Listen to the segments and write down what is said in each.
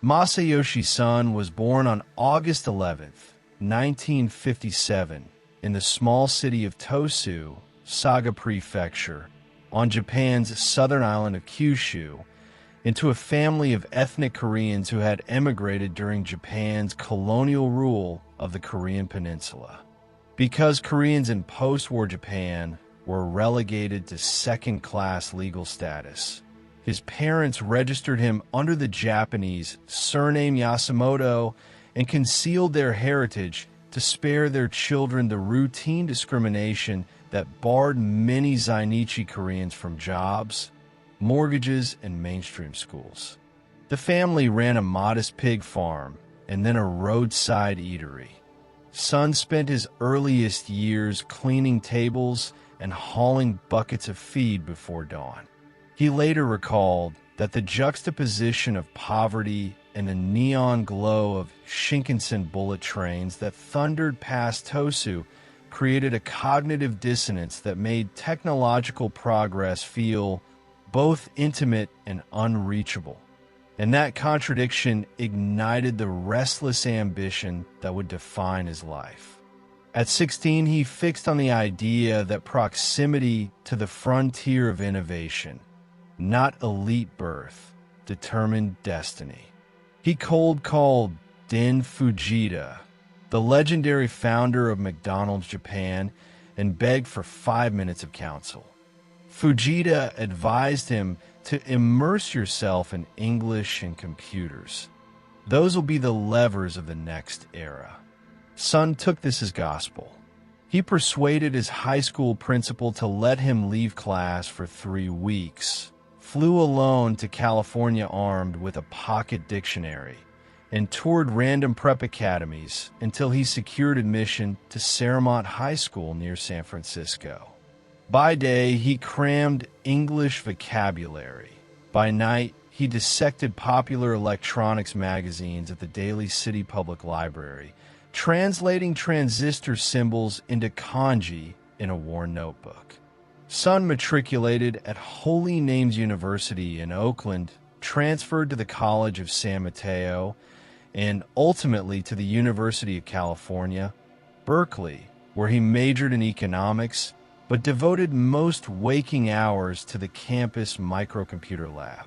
Masayoshi Son was born on August 11, 1957, in the small city of Tosu, Saga Prefecture, on Japan's southern island of Kyushu, into a family of ethnic Koreans who had emigrated during Japan's colonial rule of the Korean Peninsula. Because Koreans in post-war Japan were relegated to second-class legal status, his parents registered him under the Japanese surname Yasumoto and concealed their heritage to spare their children the routine discrimination that barred many Zainichi Koreans from jobs, mortgages, and mainstream schools. The family ran a modest pig farm and then a roadside eatery. Son spent his earliest years cleaning tables and hauling buckets of feed before dawn. He later recalled that the juxtaposition of poverty and the neon glow of Shinkansen bullet trains that thundered past Tosu created a cognitive dissonance that made technological progress feel both intimate and unreachable. And that contradiction ignited the restless ambition that would define his life. At 16, he fixed on the idea that proximity to the frontier of innovation, not elite birth, determined destiny. He cold-called Den Fujita, the legendary founder of McDonald's Japan, and begged for 5 minutes of counsel. Fujita advised him to immerse yourself in English and computers. Those will be the levers of the next era. Son took this as gospel. He persuaded his high school principal to let him leave class for 3 weeks, flew alone to California armed with a pocket dictionary, and toured random prep academies until he secured admission to Saremont High School near San Francisco. By day, he crammed English vocabulary. By night, he dissected popular electronics magazines at the Daly City Public Library, translating transistor symbols into kanji in a worn notebook. Son matriculated at Holy Names University in Oakland, transferred to the College of San Mateo, and ultimately to the University of California, Berkeley, where he majored in economics, but devoted most waking hours to the campus microcomputer lab.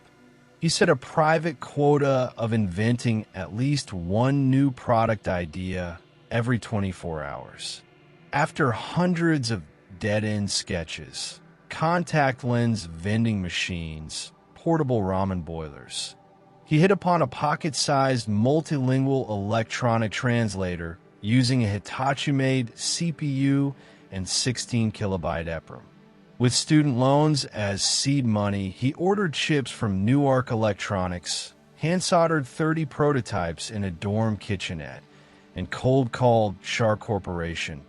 He set a private quota of inventing at least one new product idea every 24 hours. After hundreds of dead-end sketches, contact lens vending machines, portable ramen boilers, he hit upon a pocket-sized multilingual electronic translator using a Hitachi-made CPU and 16-kilobyte EPROM. With student loans as seed money, he ordered chips from Newark Electronics, hand-soldered 30 prototypes in a dorm kitchenette, and cold-called Char Corporation,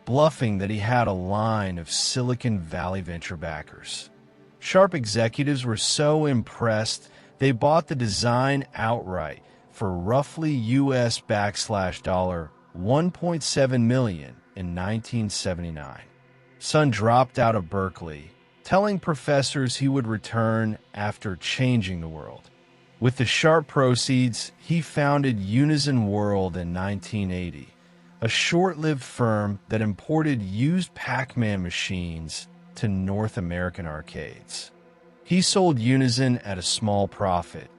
bluffing that he had a line of Silicon Valley venture backers. Sharp executives were so impressed they bought the design outright for roughly US $ 1.7 million in 1979. Son dropped out of Berkeley, telling professors he would return after changing the world. With the Sharp proceeds, he founded Unison World in 1980, a short-lived firm that imported used Pac-Man machines to North American arcades. He sold Unison at a small profit,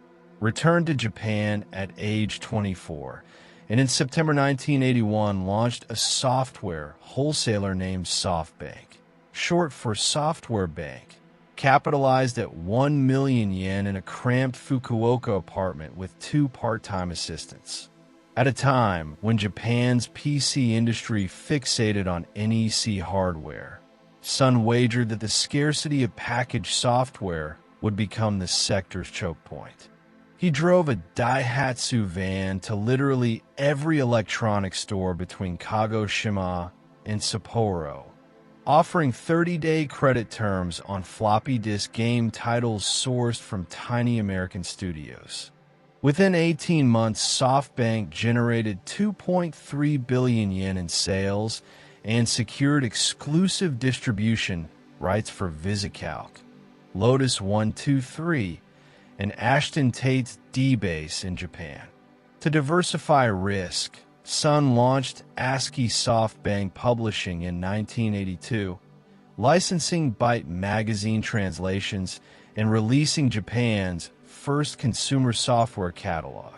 returned to Japan at age 24, and in September 1981 launched a software wholesaler named SoftBank, short for Software Bank, capitalized at 1 million yen in a cramped Fukuoka apartment with 2 part-time assistants. At a time when Japan's PC industry fixated on NEC hardware, Son wagered that the scarcity of packaged software would become the sector's choke point. He drove a Daihatsu van to literally every electronics store between Kagoshima and Sapporo, offering 30-day credit terms on floppy disk game titles sourced from tiny American studios. Within 18 months, SoftBank generated 2.3 billion yen in sales and secured exclusive distribution rights for VisiCalc, Lotus 123, and Ashton Tate's D-base in Japan. To diversify risk, Son launched ASCII SoftBank Publishing in 1982, licensing Byte magazine translations and releasing Japan's first consumer software catalog.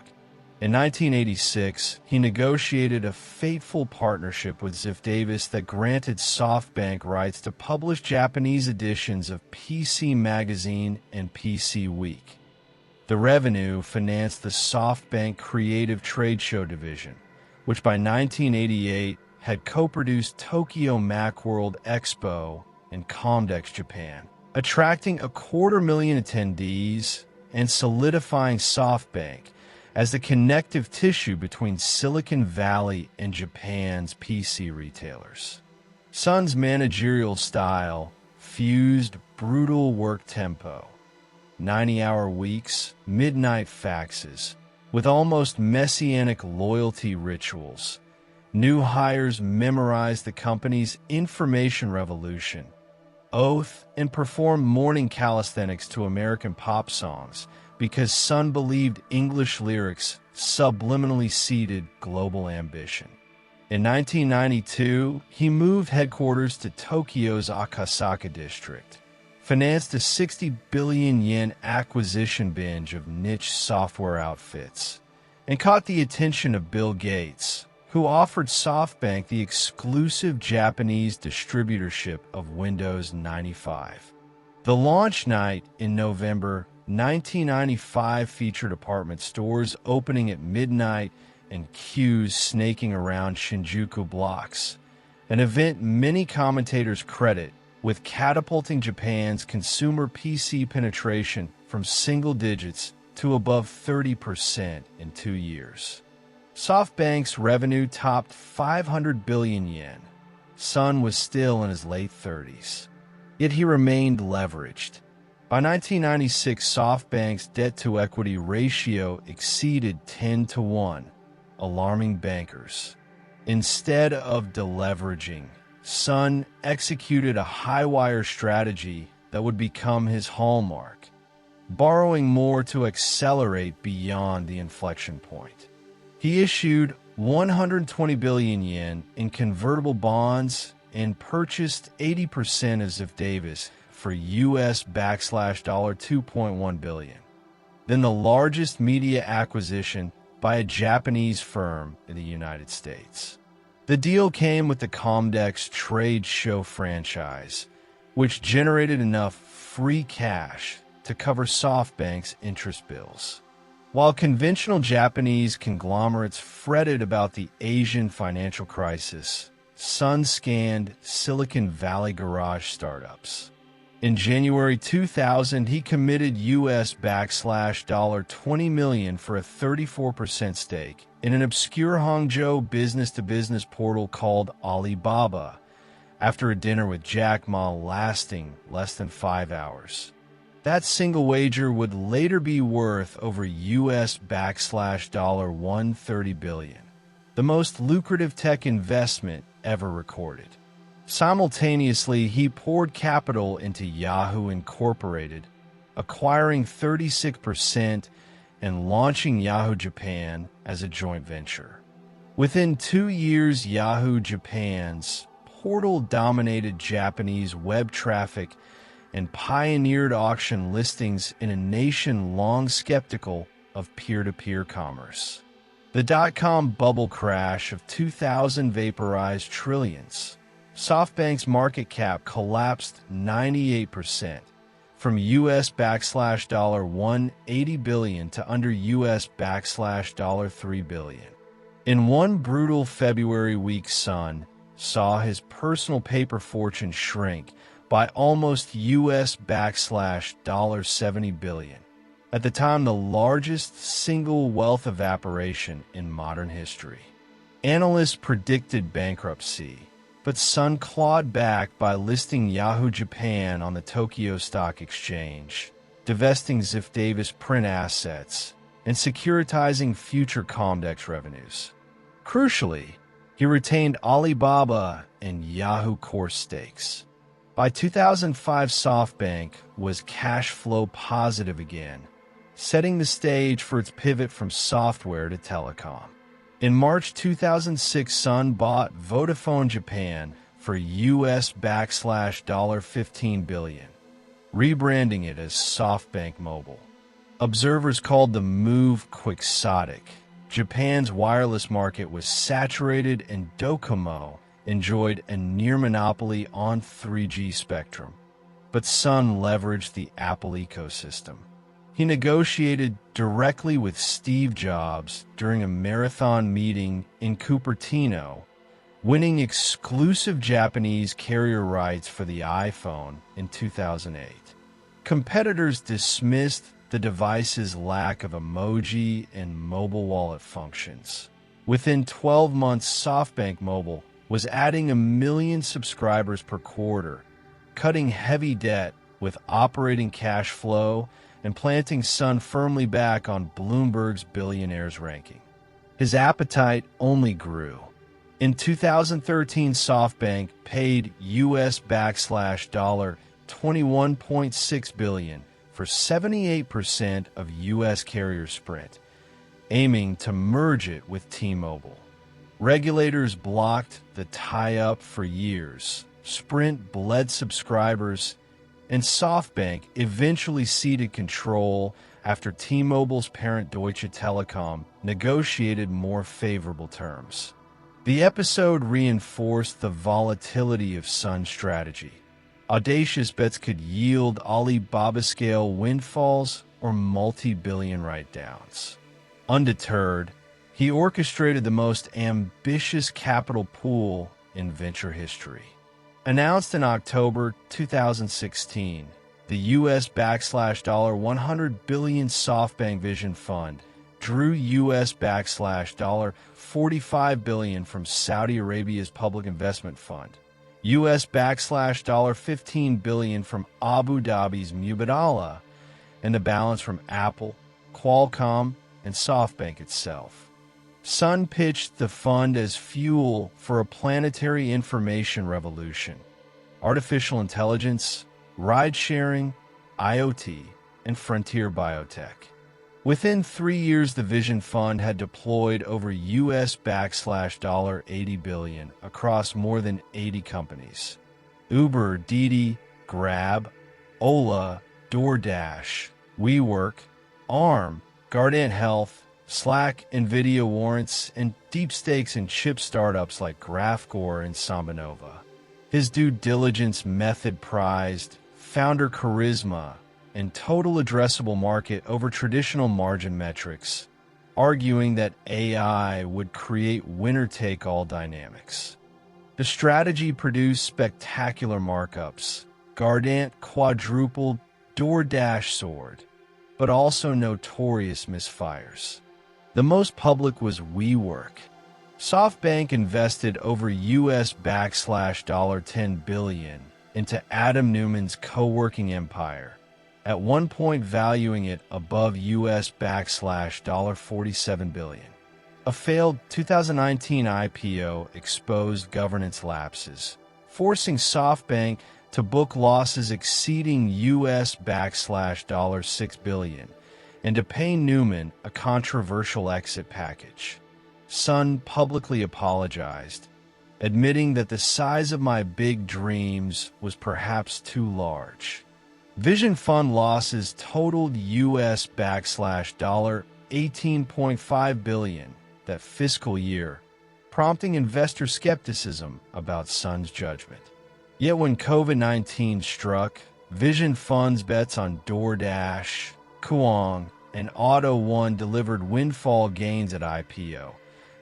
In 1986, he negotiated a fateful partnership with Ziff Davis that granted SoftBank rights to publish Japanese editions of PC Magazine and PC Week. The revenue financed the SoftBank Creative Trade Show division, which by 1988 had co-produced Tokyo Macworld Expo and Comdex Japan, attracting 250,000 attendees and solidifying SoftBank as the connective tissue between Silicon Valley and Japan's PC retailers. Son's managerial style fused brutal work tempo, 90-hour weeks, midnight faxes, with almost messianic loyalty rituals. New hires memorized the company's information revolution, oath, and performed morning calisthenics to American pop songs because Son believed English lyrics subliminally seeded global ambition. In 1992, he moved headquarters to Tokyo's Akasaka district, financed a 60 billion yen acquisition binge of niche software outfits, and caught the attention of Bill Gates, who offered SoftBank the exclusive Japanese distributorship of Windows 95. The launch night in November 1995 featured department stores opening at midnight and queues snaking around Shinjuku blocks, an event many commentators credit with catapulting Japan's consumer PC penetration from single digits to above 30% in 2 years. SoftBank's revenue topped 500 billion yen. Son was still in his late 30s, yet he remained leveraged. By 1996, SoftBank's debt-to-equity ratio exceeded 10-1, alarming bankers. Instead of deleveraging, Son executed a high-wire strategy that would become his hallmark, borrowing more to accelerate beyond the inflection point. He issued 120 billion yen in convertible bonds and purchased 80% of Ziff Davis for $2.1 billion, then the largest media acquisition by a Japanese firm in the United States. The deal came with the Comdex trade show franchise, which generated enough free cash to cover SoftBank's interest bills. While conventional Japanese conglomerates fretted about the Asian financial crisis, Son scanned Silicon Valley garage startups. In January 2000, he committed $$20 million for a 34% stake in an obscure Hangzhou business-to-business portal called Alibaba, after a dinner with Jack Ma lasting less than 5 hours. That single wager would later be worth over $130 billion, the most lucrative tech investment ever recorded. Simultaneously, he poured capital into Yahoo Incorporated, acquiring 36% and launching Yahoo Japan as a joint venture. Within 2 years, Yahoo Japan's portal dominated Japanese web traffic and pioneered auction listings in a nation long skeptical of peer-to-peer commerce. The dot-com bubble crash of 2000 vaporized trillions. SoftBank's market cap collapsed 98%, from $180 billion to under $3 billion. In one brutal February week, Son saw his personal paper fortune shrink by almost $70 billion, at the time the largest single wealth evaporation in modern history. Analysts predicted bankruptcy, but Son clawed back by listing Yahoo Japan on the Tokyo Stock Exchange, divesting Ziff Davis print assets, and securitizing future Comdex revenues. Crucially, he retained Alibaba and Yahoo core stakes. By 2005, SoftBank was cash flow positive again, setting the stage for its pivot from software to telecom. In March 2006, Son bought Vodafone Japan for $15 billion, rebranding it as SoftBank Mobile. Observers called the move quixotic. Japan's wireless market was saturated and Docomo enjoyed a near monopoly on 3G spectrum. But Son leveraged the Apple ecosystem. He negotiated directly with Steve Jobs during a marathon meeting in Cupertino, winning exclusive Japanese carrier rights for the iPhone in 2008. Competitors dismissed the device's lack of emoji and mobile wallet functions. Within 12 months, SoftBank Mobile was adding 1 million subscribers per quarter, cutting heavy debt with operating cash flow and planting Son firmly back on Bloomberg's billionaires ranking. His appetite only grew. In 2013, SoftBank paid $21.6 billion for 78% of U.S. carrier Sprint, aiming to merge it with T-Mobile. Regulators blocked the tie-up for years. Sprint bled subscribers, and SoftBank eventually ceded control after T-Mobile's parent Deutsche Telekom negotiated more favorable terms. The episode reinforced the volatility of Son's strategy. Audacious bets could yield Alibaba-scale windfalls or multi-billion write-downs. Undeterred, he orchestrated the most ambitious capital pool in venture history. Announced in October 2016, the $100 billion SoftBank Vision Fund drew $45 billion from Saudi Arabia's Public Investment Fund, $15 billion from Abu Dhabi's Mubadala, and the balance from Apple, Qualcomm, and SoftBank itself. Son pitched the fund as fuel for a planetary information revolution: artificial intelligence, ride-sharing, IoT, and frontier biotech. Within 3 years, the Vision Fund had deployed over $80 billion across more than 80 companies: Uber, Didi, Grab, Ola, DoorDash, WeWork, Arm, Guardant Health, Slack, NVIDIA warrants, and deep stakes in chip startups like Graphcore and Sambanova. His due diligence method prized founder charisma and total addressable market over traditional margin metrics, arguing that AI would create winner-take-all dynamics. The strategy produced spectacular markups. Guardant quadrupled, DoorDash soared, but also notorious misfires. The most public was WeWork. SoftBank invested over $10 billion into Adam Neumann's co-working empire, at one point valuing it above $47 billion. A failed 2019 IPO exposed governance lapses, forcing SoftBank to book losses exceeding $6 billion, and to pay Neumann a controversial exit package. Son publicly apologized, admitting that the size of my big dreams was perhaps too large. Vision Fund losses totaled $18.5 billion that fiscal year, prompting investor skepticism about Son's judgment. Yet when COVID-19 struck, Vision Fund's bets on DoorDash, Kuang, and Auto One delivered windfall gains at IPO,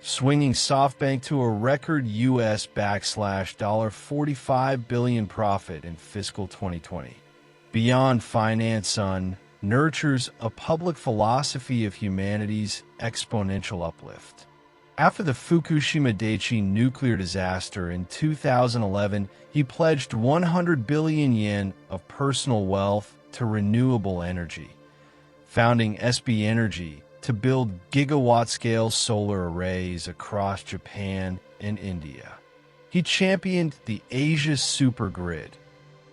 swinging SoftBank to a record $45 billion profit in fiscal 2020. Beyond Finance, Son nurtures a public philosophy of humanity's exponential uplift. After the Fukushima Daiichi nuclear disaster in 2011, he pledged 100 billion yen of personal wealth to renewable energy, founding SB Energy to build gigawatt-scale solar arrays across Japan and India. He championed the Asia Supergrid,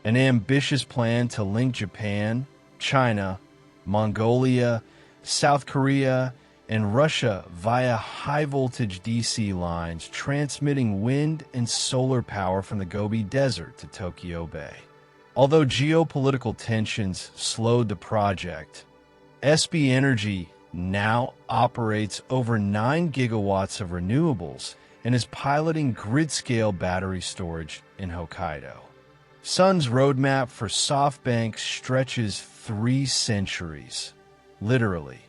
an ambitious plan to link Japan, China, Mongolia, South Korea, and Russia via high-voltage DC lines transmitting wind and solar power from the Gobi Desert to Tokyo Bay. Although geopolitical tensions slowed the project, SB Energy now operates over 9 gigawatts of renewables and is piloting grid-scale battery storage in Hokkaido. Son's roadmap for SoftBank stretches 3 centuries, literally.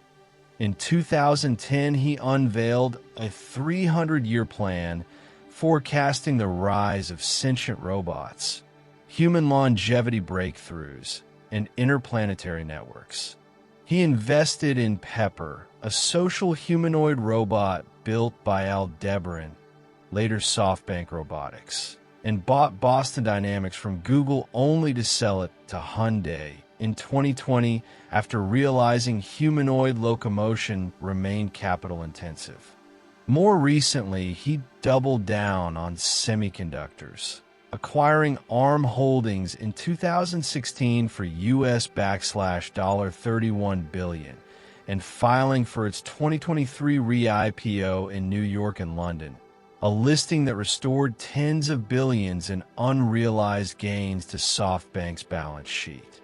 In 2010, he unveiled a 300-year plan forecasting the rise of sentient robots, human longevity breakthroughs, and interplanetary networks. He invested in Pepper, a social humanoid robot built by Aldebaran, later SoftBank Robotics, and bought Boston Dynamics from Google only to sell it to Hyundai in 2020 after realizing humanoid locomotion remained capital-intensive. More recently, he doubled down on semiconductors, acquiring ARM Holdings in 2016 for $31 billion and filing for its 2023 re-IPO in New York and London, a listing that restored tens of billions in unrealized gains to SoftBank's balance sheet.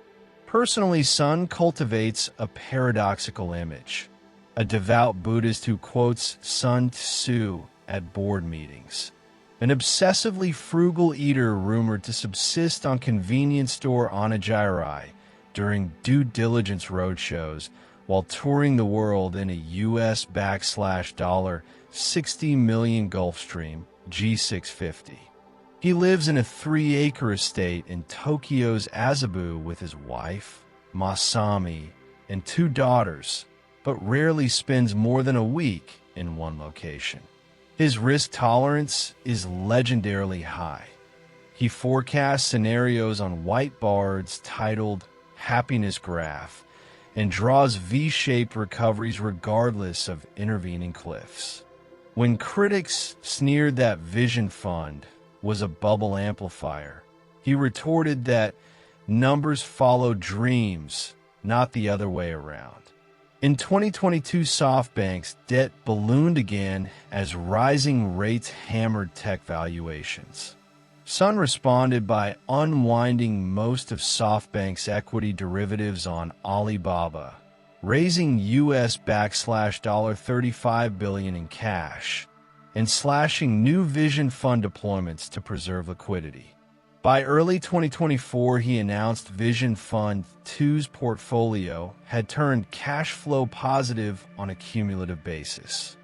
Personally, Son cultivates a paradoxical image, a devout Buddhist who quotes Sun Tzu at board meetings, an obsessively frugal eater rumored to subsist on convenience store onigiri during due diligence roadshows while touring the world in a $60 million Gulfstream G650. He lives in a 3-acre estate in Tokyo's Azabu with his wife, Masami, and 2 daughters, but rarely spends more than a week in one location. His risk tolerance is legendarily high. He forecasts scenarios on whiteboards titled Happiness Graph and draws V-shaped recoveries regardless of intervening cliffs. When critics sneered that Vision Fund was a bubble amplifier, he retorted that numbers follow dreams, not the other way around. In 2022, SoftBank's debt ballooned again as rising rates hammered tech valuations. Son responded by unwinding most of SoftBank's equity derivatives on Alibaba, raising $35 billion in cash, and slashing new Vision Fund deployments to preserve liquidity. By early 2024, he announced Vision Fund 2's portfolio had turned cash flow positive on a cumulative basis.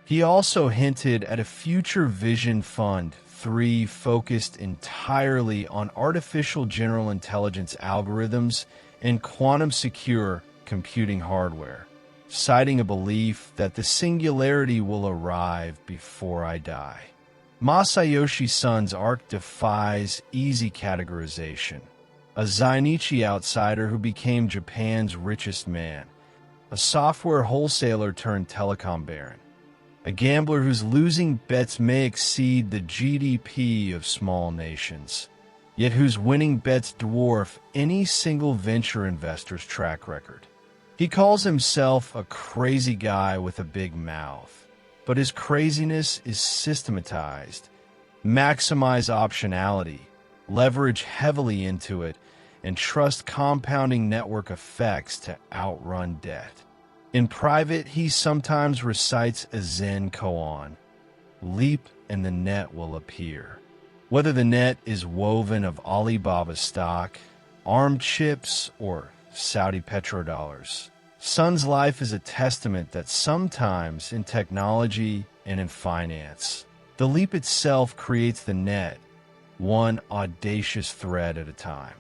He also hinted at a future Vision Fund 3 focused entirely on artificial general intelligence algorithms and quantum-secure computing hardware, citing a belief that the singularity will arrive before I die. Masayoshi Son's arc defies easy categorization. A Zainichi outsider who became Japan's richest man, a software wholesaler turned telecom baron, a gambler whose losing bets may exceed the GDP of small nations, yet whose winning bets dwarf any single venture investor's track record. He calls himself a crazy guy with a big mouth, but his craziness is systematized. Maximize optionality, leverage heavily into it, and trust compounding network effects to outrun debt. In private, he sometimes recites a Zen koan: leap and the net will appear. Whether the net is woven of Alibaba stock, ARM chips, or Saudi petrodollars, Son's life is a testament that sometimes in technology and in finance, the leap itself creates the net, one audacious thread at a time.